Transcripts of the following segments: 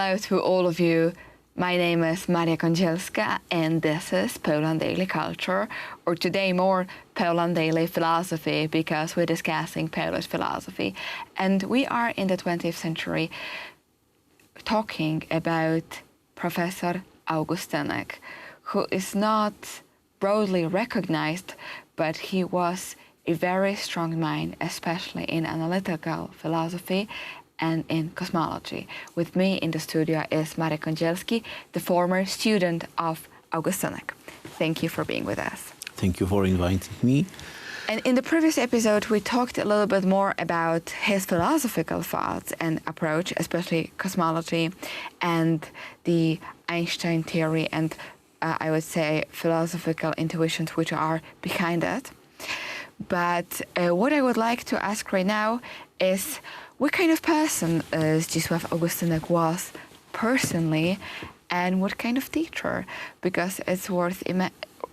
Hello to all of you. My name is Maria Kądzielska and this is Poland Daily Culture, or today more Poland Daily Philosophy, because we're discussing Polish philosophy. And we are in the 20th century talking about Professor Augustynek, who is not broadly recognized, but he was a very strong mind, especially in analytical philosophy and in cosmology. With me in the studio is Marek Kądzielski, the former student of Augustynek. Thank you for being with us. Thank you for inviting me. And in the previous episode, we talked a little bit more about his philosophical thoughts and approach, especially cosmology and the Einstein theory and I would say philosophical intuitions which are behind it. But what I would like to ask right now is what kind of person Zdzisław Augustynek was personally and what kind of teacher? Because it's worth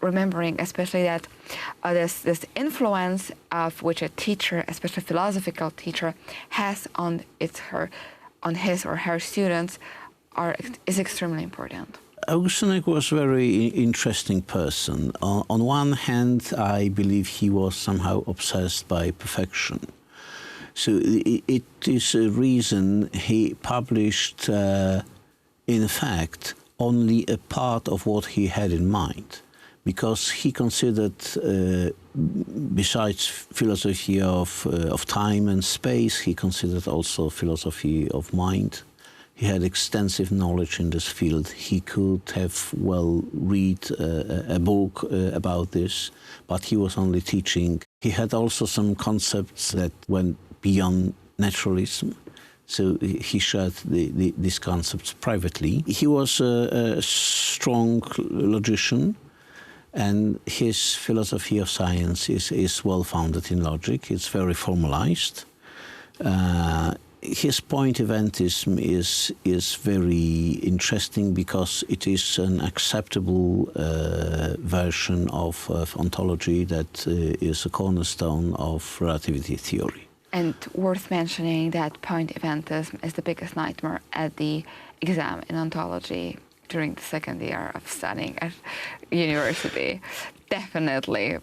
remembering, especially that this influence of which a teacher, especially a philosophical teacher, has on his or her students is extremely important. Augustynek was a very interesting person. On one hand, I believe he was somehow obsessed by perfection. So it is a reason he published, in fact, only a part of what he had in mind, because he considered, besides philosophy of time and space, he considered also philosophy of mind. He had extensive knowledge in this field. He could have read a book about this, but he was only teaching. He had also some concepts that went beyond naturalism. So he shared these concepts privately. He was a strong logician, and his philosophy of science is well-founded in logic. It's very formalized. His point-eventism is very interesting because it is an acceptable version of ontology that is a cornerstone of relativity theory. And worth mentioning that point-eventism is the biggest nightmare at the exam in ontology during the second year of studying at university. Definitely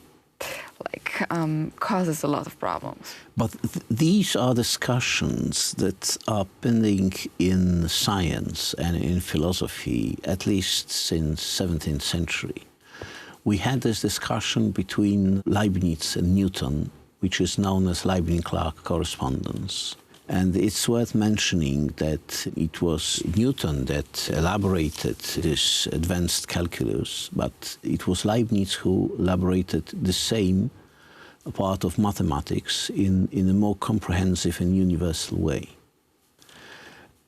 causes a lot of problems. But these are discussions that are pending in science and in philosophy, at least since 17th century. We had this discussion between Leibniz and Newton, which is known as Leibniz-Clark correspondence. And it's worth mentioning that it was Newton that elaborated this advanced calculus, but it was Leibniz who elaborated the same part of mathematics in a more comprehensive and universal way.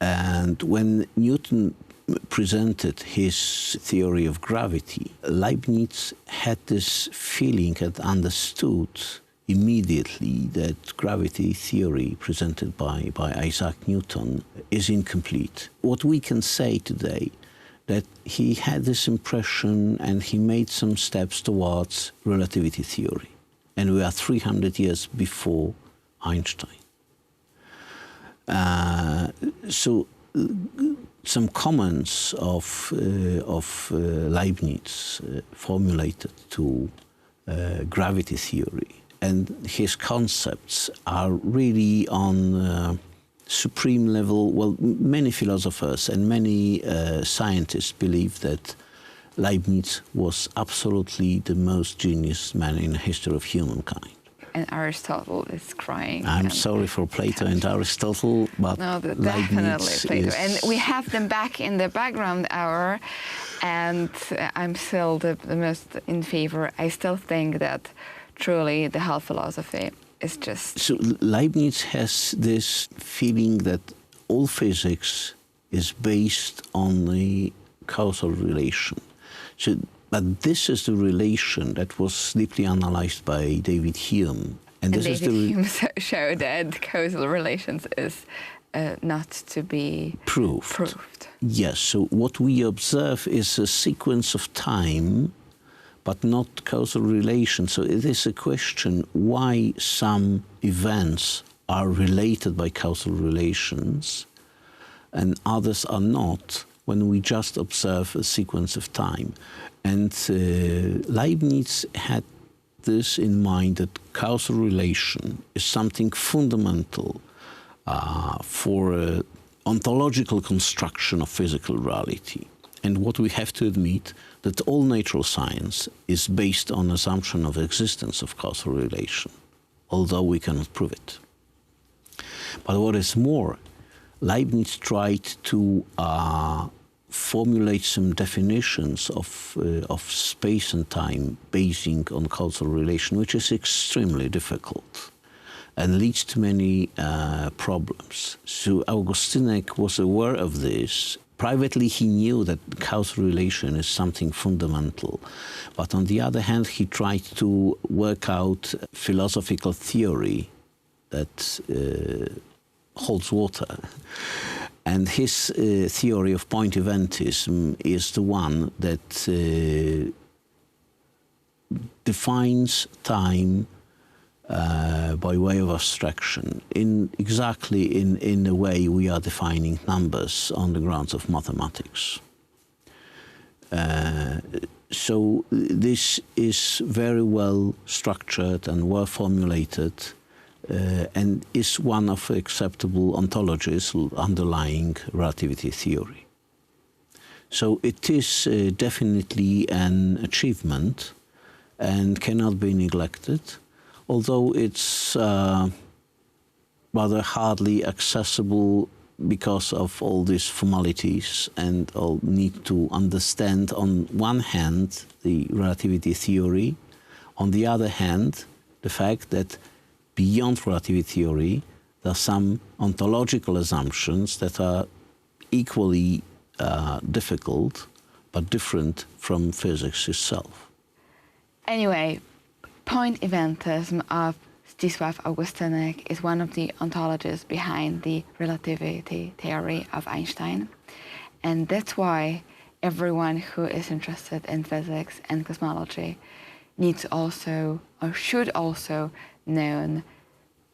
And when Newton presented his theory of gravity, Leibniz had this feeling and understood immediately that gravity theory presented by Isaac Newton is incomplete. What we can say today, that he had this impression and he made some steps towards relativity theory. And we are 300 years before Einstein. So some comments of Leibniz formulated to gravity theory, and his concepts are really on supreme level. Well, many philosophers and many scientists believe that Leibniz was absolutely the most genius man in the history of humankind. And Aristotle is crying. I'm sorry for Plato and Aristotle, but no, Leibniz definitely Plato. is... And we have them back in the background hour, and I'm still the most in favor. I still think that truly the whole philosophy is just... So Leibniz has this feeling that all physics is based on a causal relation. So, but this is the relation that was deeply analyzed by David Hume. And David Hume showed that causal relations is not to be proved. Yes, so what we observe is a sequence of time, but not causal relation. So it is a question why some events are related by causal relations and others are not when we just observe a sequence of time. And Leibniz had this in mind, that causal relation is something fundamental for ontological construction of physical reality. And what we have to admit, that all natural science is based on assumption of existence of causal relation, although we cannot prove it. But what is more, Leibniz tried to formulate some definitions of space and time basing on causal relation, which is extremely difficult and leads to many problems. So Augustynek was aware of this. Privately, he knew that causal relation is something fundamental. But on the other hand, he tried to work out philosophical theory that holds water. And his theory of point eventism is the one that defines time by way of abstraction, exactly in the way we are defining numbers on the grounds of mathematics. So this is very well structured and well formulated, and is one of acceptable ontologies underlying relativity theory. So it is definitely an achievement and cannot be neglected, although it's rather hardly accessible because of all these formalities and all need to understand, on one hand, the relativity theory, on the other hand, the fact that beyond relativity theory, there are some ontological assumptions that are equally difficult, but different from physics itself. Anyway, point eventism of Zdzisław Augustynek is one of the ontologies behind the relativity theory of Einstein. And that's why everyone who is interested in physics and cosmology needs also, or should also, know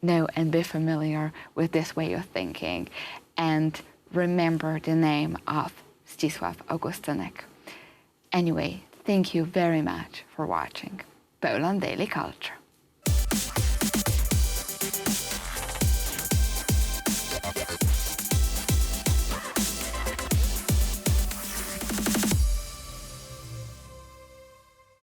and be familiar with this way of thinking and remember the name of Zdzisław Augustynek. Anyway, thank you very much for watching Poland Daily Culture.